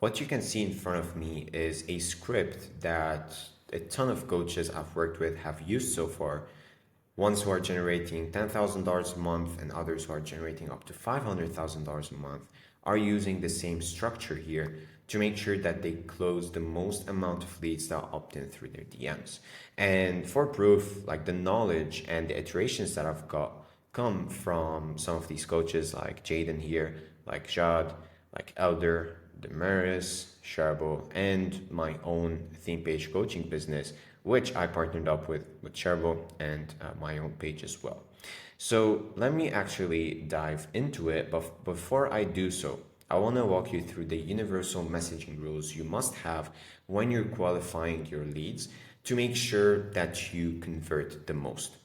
What you can see in front of me is a script that a ton of coaches I've worked with have used so far. Ones who are generating $10,000 a month and others who are generating up to $500,000 a month are using the same structure here to make sure that they close the most amount of leads that opt in through their DMs. And for proof, like the knowledge and the iterations that I've got come from some of these coaches like Jaden here, like Jad, like Elder, Damaris, Sharbo, and my own theme page coaching business, which I partnered up with Sharbo and my own page as well. So let me actually dive into it, but before I do so, I want to walk you through the universal messaging rules you must have when you're qualifying your leads to make sure that you convert the most.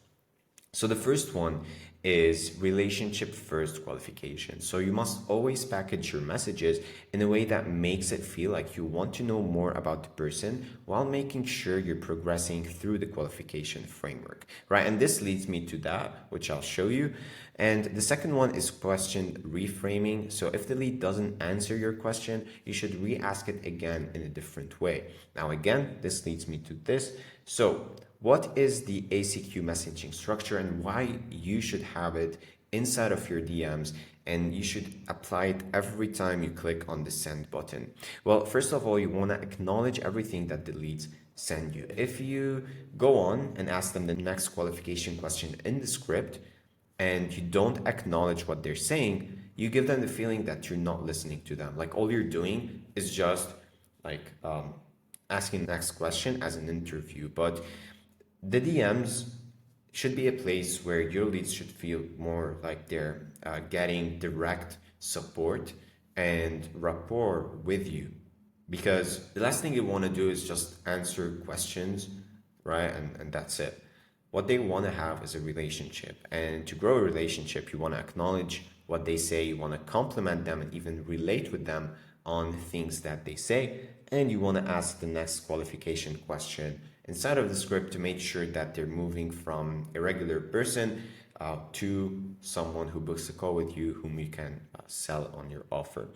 So the first one is relationship first qualification. So you must always package your messages in a way that makes it feel like you want to know more about the person while making sure you're progressing through the qualification framework, right? And this leads me to that, which I'll show you. And the second one is question reframing. So if the lead doesn't answer your question, you should re-ask it again in a different way. Now, again, this leads me to this. So what is the ACQ messaging structure and why you should have it inside of your DMs, and you should apply it every time you click on the send button? Well, first of all, you want to acknowledge everything that the leads send you. If you go on and ask them the next qualification question in the script and you don't acknowledge what they're saying, you give them the feeling that you're not listening to them. Like all you're doing is just like asking the next question as an interview. But the DMs should be a place where your leads should feel more like they're getting direct support and rapport with you. Because the last thing you want to do is just answer questions, right? And that's it. What they want to have is a relationship. And to grow a relationship, you want to acknowledge what they say, you want to compliment them and even relate with them on things that they say. And you want to ask the next qualification question inside of the script to make sure that they're moving from a regular person to someone who books a call with you whom you can sell on your offer.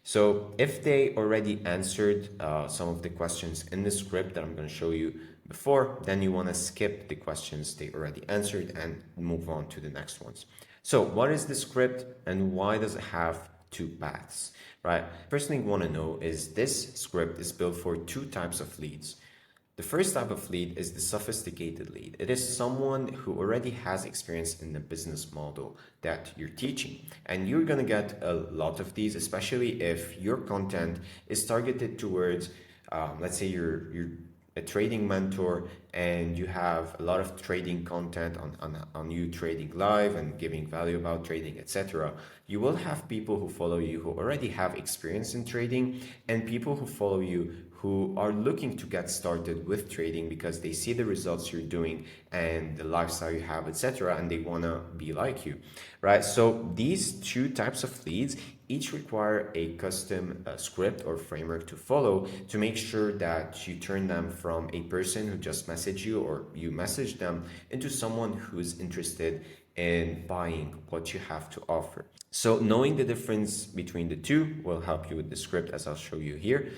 So if they already answered some of the questions in the script that I'm going to show you before, then you want to skip the questions they already answered and move on to the next ones. So what is the script and why does it have two paths, right? First thing you want to know is this script is built for two types of leads. The first type of lead is the sophisticated lead. It is someone who already has experience in the business model that you're teaching. And you're going to get a lot of these, especially if your content is targeted towards, let's say you're a trading mentor and you have a lot of trading content on you trading live and giving value about trading, etc. You will have people who follow you who already have experience in trading and people who follow you who are looking to get started with trading because they see the results you're doing and the lifestyle you have, etc., and they want to be like you, right? So these two types of leads each require a custom script or framework to follow to make sure that you turn them from a person who just messaged you or you message them into someone who's interested in buying what you have to offer. So knowing the difference between the two will help you with the script as I'll show you here.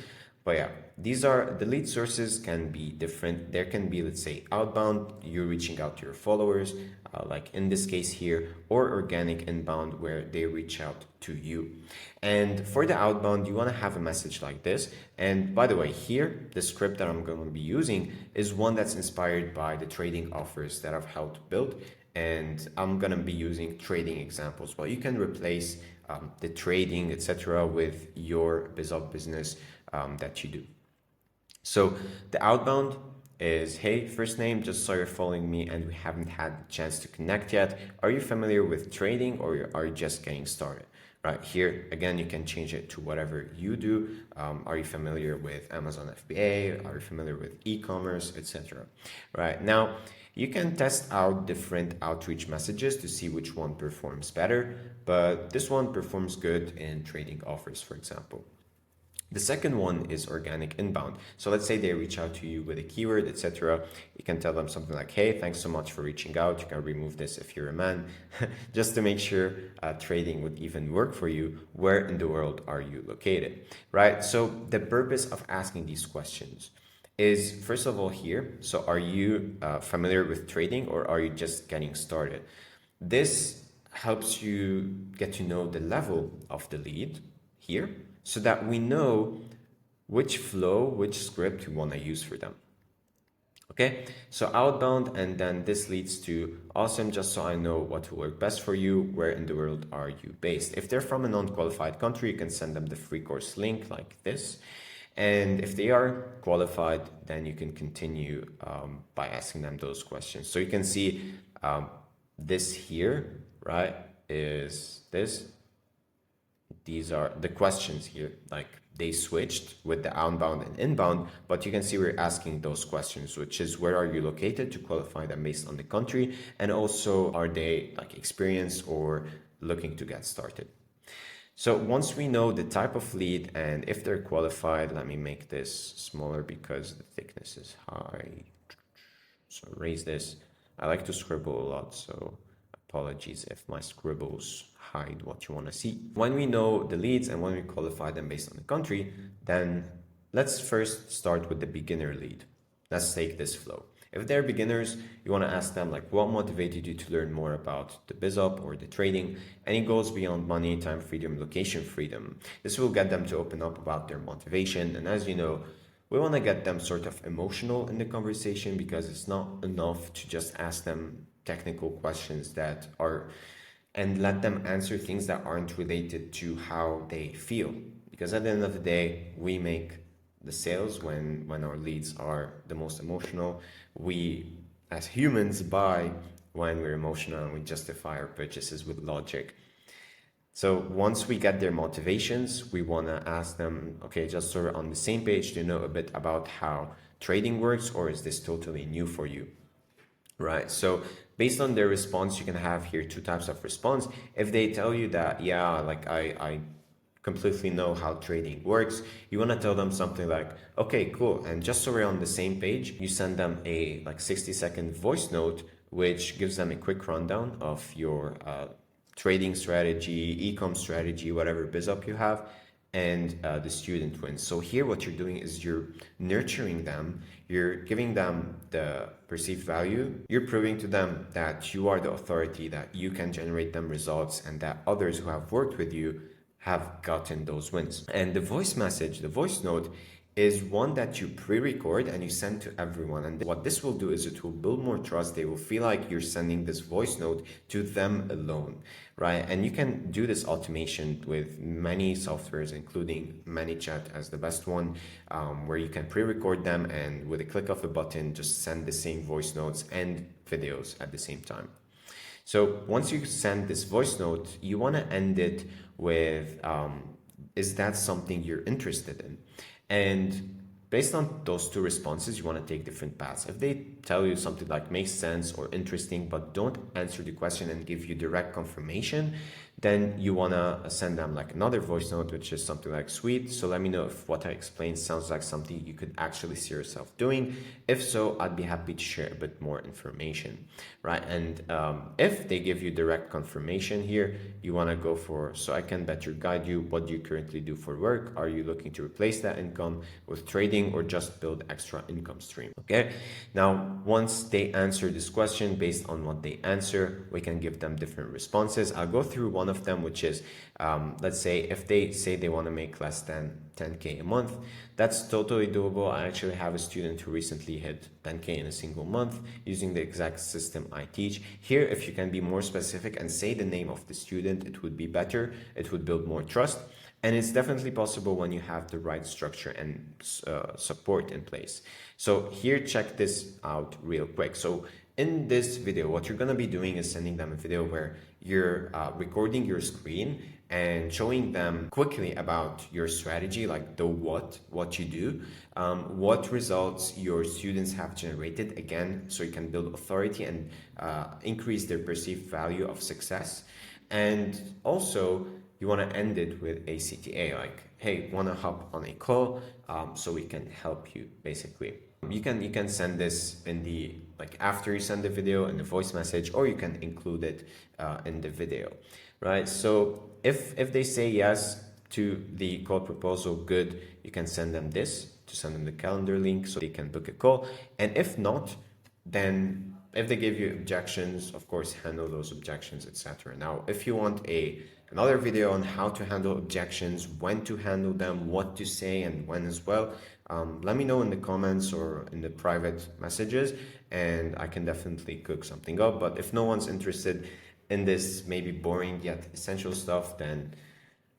But yeah, these are the lead sources can be different. There can be, let's say, outbound, you're reaching out to your followers, like in this case here, or organic inbound where they reach out to you. And for the outbound, you want to have a message like this. And by the way, here, the script that I'm going to be using is one that's inspired by the trading offers that I've helped build. And I'm going to be using trading examples. Well, you can replace the trading, etc., with your BizOp business that you do. So the outbound is, hey, first name, just saw you're following me and we haven't had the chance to connect yet. Are you familiar with trading or are you just getting started? Right here, again, you can change it to whatever you do. Are you familiar with Amazon FBA? Are you familiar with e-commerce, etc.? Right now, you can test out different outreach messages to see which one performs better, but this one performs good in trading offers, for example. The second one is organic inbound. So let's say they reach out to you with a keyword, etc. You can tell them something like, hey, thanks so much for reaching out. You can remove this if you're a man, just to make sure trading would even work for you. Where in the world are you located, right? So the purpose of asking these questions is, first of all, here. So are you familiar with trading, or are you just getting started? This helps you get to know the level of the lead here, so that we know which flow, which script we want to use for them. Okay, so outbound, and then this leads to awesome, just so I know what will work best for you. Where in the world are you based? If they're from a non-qualified country, you can send them the free course link like this. And if they are qualified, then you can continue by asking them those questions. So you can see this here, right, is this. These are the questions here, like they switched with the outbound and inbound, but you can see we're asking those questions, which is, where are you located, to qualify them based on the country, and also, are they like experienced or looking to get started. So once we know the type of lead and if they're qualified, let me make this smaller because the thickness is high. So raise this. I like to scribble a lot, so apologies if my scribbles hide what you want to see. When we know the leads and when we qualify them based on the country, then let's first start with the beginner lead. Let's take this flow. If they're beginners, you want to ask them like, what motivated you to learn more about the BizUp or the trading? Any goals beyond money, time freedom, location freedom? This will get them to open up about their motivation. And as you know, we want to get them sort of emotional in the conversation, because it's not enough to just ask them technical questions that are, and let them answer things that aren't related to how they feel. Because at the end of the day, we make the sales when our leads are the most emotional. We as humans buy when we're emotional, and we justify our purchases with logic. So once we get their motivations, we want to ask them, okay, just sort of on the same page, to know a bit about how trading works, or is this totally new for you? Right. So based on their response, you can have here two types of response. If they tell you that, yeah, like I completely know how trading works, you want to tell them something like, okay, cool. And just so we're on the same page, you send them a like 60-second voice note, which gives them a quick rundown of your trading strategy, e-com strategy, whatever BizUp you have, and the student wins. So here what you're doing is you're nurturing them, you're giving them the perceived value, you're proving to them that you are the authority, that you can generate them results, and that others who have worked with you have gotten those wins. And the voice message, the voice note, is one that you pre-record and you send to everyone. And what this will do is it will build more trust. They will feel like you're sending this voice note to them alone, right? And you can do this automation with many softwares, including ManyChat as the best one, where you can pre-record them and with a click of a button, just send the same voice notes and videos at the same time. So once you send this voice note, you want to end it with, is that something you're interested in? And based on those two responses, you want to take different paths. If they tell you something like makes sense or interesting, but don't answer the question and give you direct confirmation, then you want to send them like another voice note, which is something like, sweet, so let me know if what I explained sounds like something you could actually see yourself doing. If so, I'd be happy to share a bit more information, right? And if they give you direct confirmation here, you want to go for, so I can better guide you. What do you currently do for work? Are you looking to replace that income with trading or just build extra income stream? Okay. Now, once they answer this question, based on what they answer, we can give them different responses. I'll go through one of them, which is, let's say if they say they want to make less than 10K a month, that's totally doable. I actually have a student who recently hit 10K in a single month using the exact system I teach. Here, if you can be more specific and say the name of the student, it would be better. It would build more trust. And it's definitely possible when you have the right structure and support in place. So here, check this out real quick. So in this video, what you're going to be doing is sending them a video where you're recording your screen and showing them quickly about your strategy, like the what you do, what results your students have generated, again, so you can build authority and increase their perceived value of success. And also, you want to end it with a CTA, like, hey, want to hop on a call so we can help you, basically. You can send this in the, like, after you send the video in the voice message, or you can include it in the video, right? So if they say yes to the call proposal, good, you can send them this to send them the calendar link so they can book a call. And if not, then if they give you objections, of course, handle those objections, etc. Now, if you want another video on how to handle objections, when to handle them, what to say, and when as well, let me know in the comments or in the private messages, and I can definitely cook something up. But if no one's interested in this maybe boring yet essential stuff, then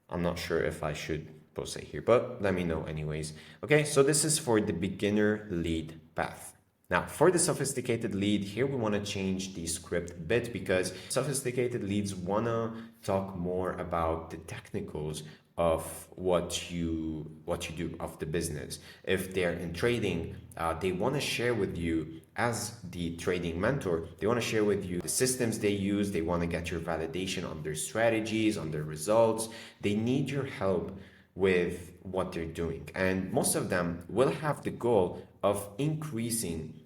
I'm not sure if I should post it here, but let me know anyways. Okay, so this is for the beginner lead path. Now, for the sophisticated lead, here we want to change the script a bit, because sophisticated leads want to talk more about the technicals of what you do of the business. If they're in trading, they want to share with you, as the trading mentor, they want to share with you the systems they use. They want to get your validation on their strategies, on their results. They need your help with what they're doing, and most of them will have the goal of increasing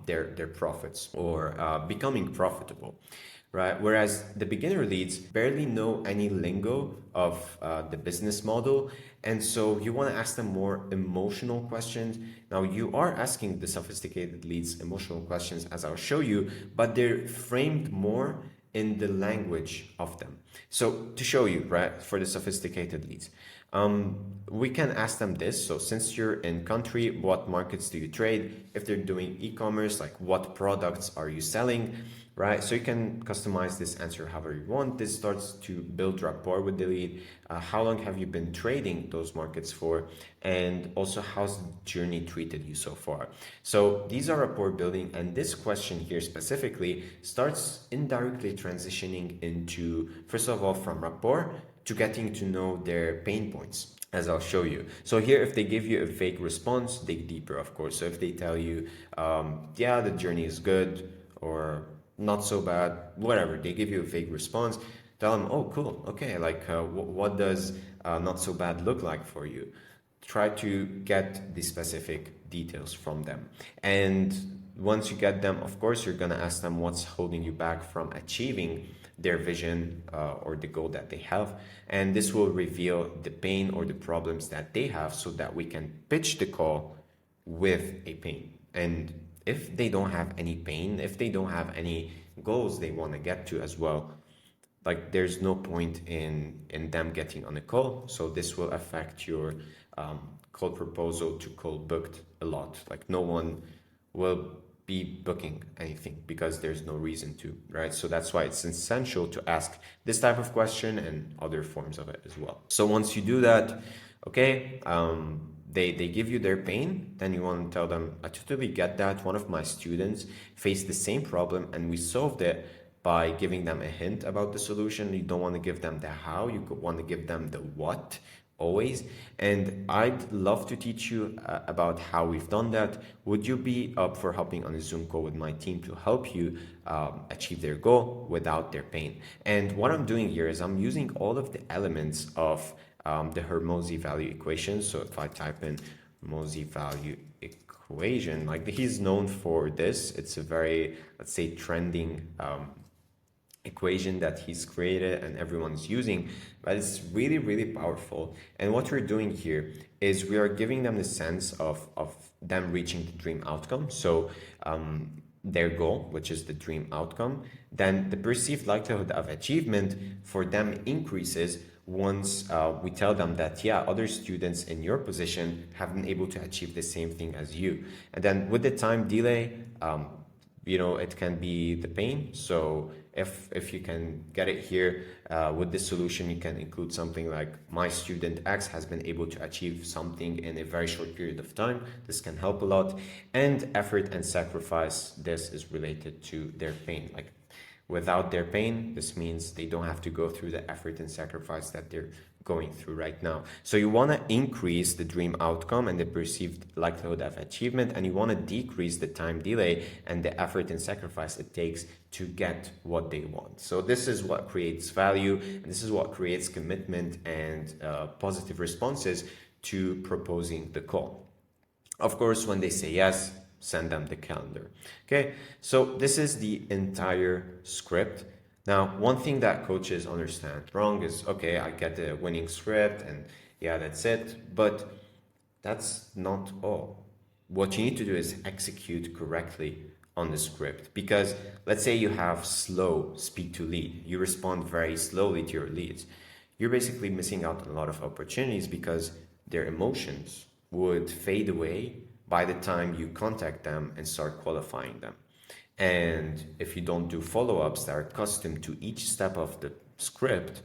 their profits, or becoming profitable, right? Whereas the beginner leads barely know any lingo of the business model, and so you want to ask them more emotional questions. Now, you are asking the sophisticated leads emotional questions, as I'll show you, but they're framed more in the language of them. So to show you, right, for the sophisticated leads, we can ask them this. So since you're in country, what markets do you trade? If they're doing e-commerce, like, what products are you selling, right? So you can customize this answer however you want. This starts to build rapport with the lead. How long have you been trading those markets for? And also, how's the journey treated you so far? So these are rapport building, and this question here specifically starts indirectly transitioning into, first of all, from rapport to getting to know their pain points, as I'll show you. So here, if they give you a vague response, dig deeper, of course. So if they tell you, yeah, the journey is good, or not so bad, whatever, they give you a vague response, tell them, oh, cool, okay, like, what does not so bad look like for you? Try to get the specific details from them. And once you get them, of course, you're going to ask them what's holding you back from achieving their vision or the goal that they have. And this will reveal the pain or the problems that they have, so that we can pitch the call with a pain. And if they don't have any pain, if they don't have any goals they want to get to as well, like, there's no point in them getting on a call. So this will affect your call proposal to call booked a lot. Like, no one will be booking anything because there's no reason to, right? So that's why it's essential to ask this type of question and other forms of it as well. So once you do that, okay, they give you their pain, then you want to tell them, I totally get that. One of my students faced the same problem and we solved it by giving them a hint about the solution. You don't want to give them the how, you want to give them the what, always. And I'd love to teach you about how we've done that. Would you be up for hopping on a Zoom call with my team to help you achieve their goal without their pain? And what I'm doing here is I'm using all of the elements of the Hormozi value equation. So if I type in Hormozi value equation, like, he's known for this. It's a very, let's say, trending equation that he's created and everyone's using, but it's really, really powerful. And what we're doing here is we are giving them the sense of them reaching the dream outcome. So their goal, which is the dream outcome, then the perceived likelihood of achievement for them increases once we tell them that, yeah, other students in your position have been able to achieve the same thing as you. And then with the time delay, you know, it can be the pain. So if you can get it here with this solution, you can include something like, my student X has been able to achieve something in a very short period of time. This can help a lot. And effort and sacrifice, this is related to their pain. Like, without their pain, this means they don't have to go through the effort and sacrifice that they're going through right now. So you want to increase the dream outcome and the perceived likelihood of achievement, and you want to decrease the time delay and the effort and sacrifice it takes to get what they want. So this is what creates value, and this is what creates commitment and positive responses to proposing the call. Of course, when they say yes, send them the calendar. Okay, so this is the entire script. Now, one thing that coaches understand wrong is, okay, I get the winning script and yeah, that's it. But that's not all. What you need to do is execute correctly on the script. Because let's say you have slow speed to lead, you respond very slowly to your leads. You're basically missing out on a lot of opportunities because their emotions would fade away by the time you contact them and start qualifying them. And if you don't do follow-ups that are custom to each step of the script,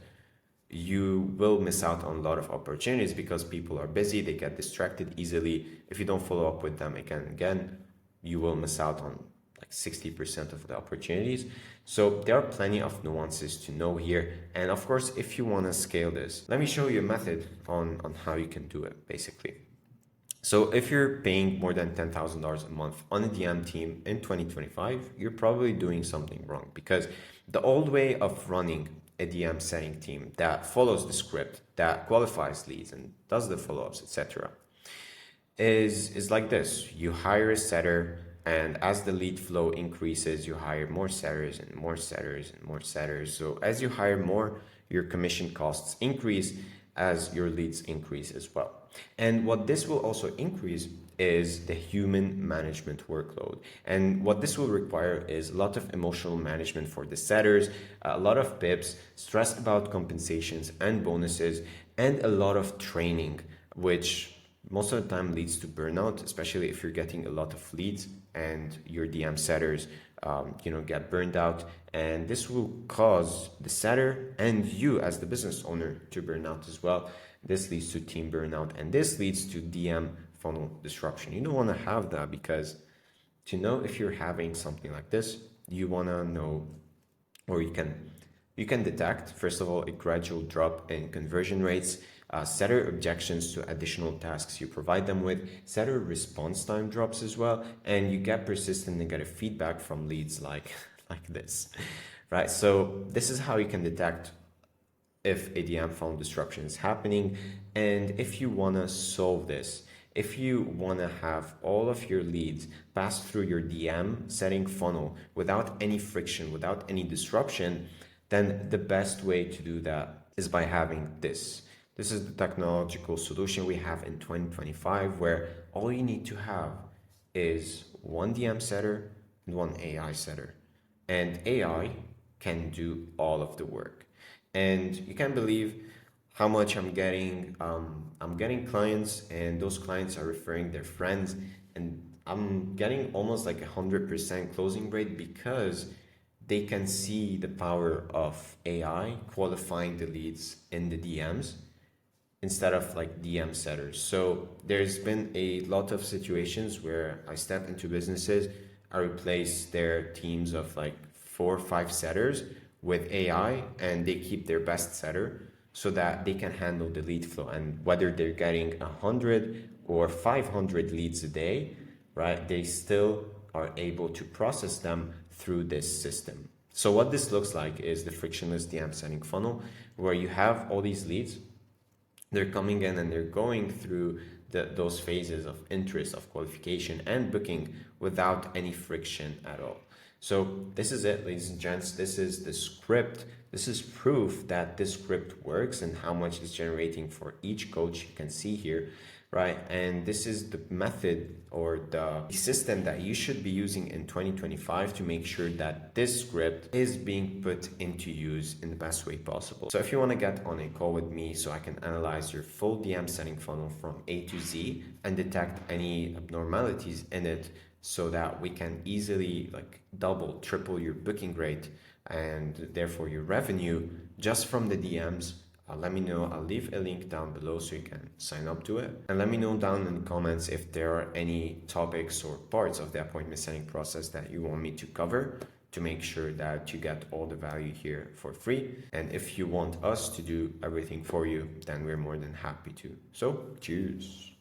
you will miss out on a lot of opportunities because people are busy, they get distracted easily. If you don't follow up with them again, you will miss out on like 60% of the opportunities. So there are plenty of nuances to know here. And of course, if you want to scale this, let me show you a method on how you can do it, basically. So if you're paying more than $10,000 a month on a DM team in 2025, you're probably doing something wrong, because the old way of running a DM setting team that follows the script, that qualifies leads and does the follow-ups, etc., is like this. You hire a setter, and as the lead flow increases, you hire more setters and more setters and more setters. So as you hire more, your commission costs increase as your leads increase as well. And what this will also increase is the human management workload. And what this will require is a lot of emotional management for the setters, a lot of pips, stress about compensations and bonuses, and a lot of training, which most of the time leads to burnout, especially if you're getting a lot of leads and your DM setters get burned out. And this will cause the setter and you as the business owner to burn out as well. This leads to team burnout, and this leads to DM funnel disruption. You don't want to have that, because to know if you're having something like this, you want to know, or you can detect, first of all, a gradual drop in conversion rates, setter objections to additional tasks you provide them with, setter response time drops as well, and you get persistent negative feedback from leads like this, right? So this is how you can detect if a DM funnel disruption is happening. And if you want to solve this, if you want to have all of your leads pass through your DM setting funnel without any friction, without any disruption, then the best way to do that is by having this. This is the technological solution we have in 2025, where all you need to have is one DM setter and one AI setter. And AI can do all of the work. And you can't believe how much I'm getting. I'm getting clients, and those clients are referring their friends, and I'm getting almost like 100% closing rate, because they can see the power of AI qualifying the leads in the DMs instead of like DM setters. So there's been a lot of situations where I step into businesses, I replace their teams of like 4 or 5 setters with AI, and they keep their best setter so that they can handle the lead flow. And whether they're getting 100 or 500 leads a day, right, they still are able to process them through this system. So what this looks like is the frictionless DM setting funnel, where you have all these leads, they're coming in and they're going through those phases of interest, of qualification and booking without any friction at all. So this is it, ladies and gents. This is the script. This is proof that this script works and how much it's generating for each coach. You can see here, right? And this is the method or the system that you should be using in 2025 to make sure that this script is being put into use in the best way possible. So if you want to get on a call with me so I can analyze your full DM setting funnel from A to Z and detect any abnormalities in it, so that we can easily like double, triple your booking rate and therefore your revenue just from the DMs, let me know. I'll leave a link down below so you can sign up to it. And let me know down in the comments if there are any topics or parts of the appointment setting process that you want me to cover. to make sure that you get all the value here for free. And if you want us to do everything for you, then we're more than happy to. So, cheers.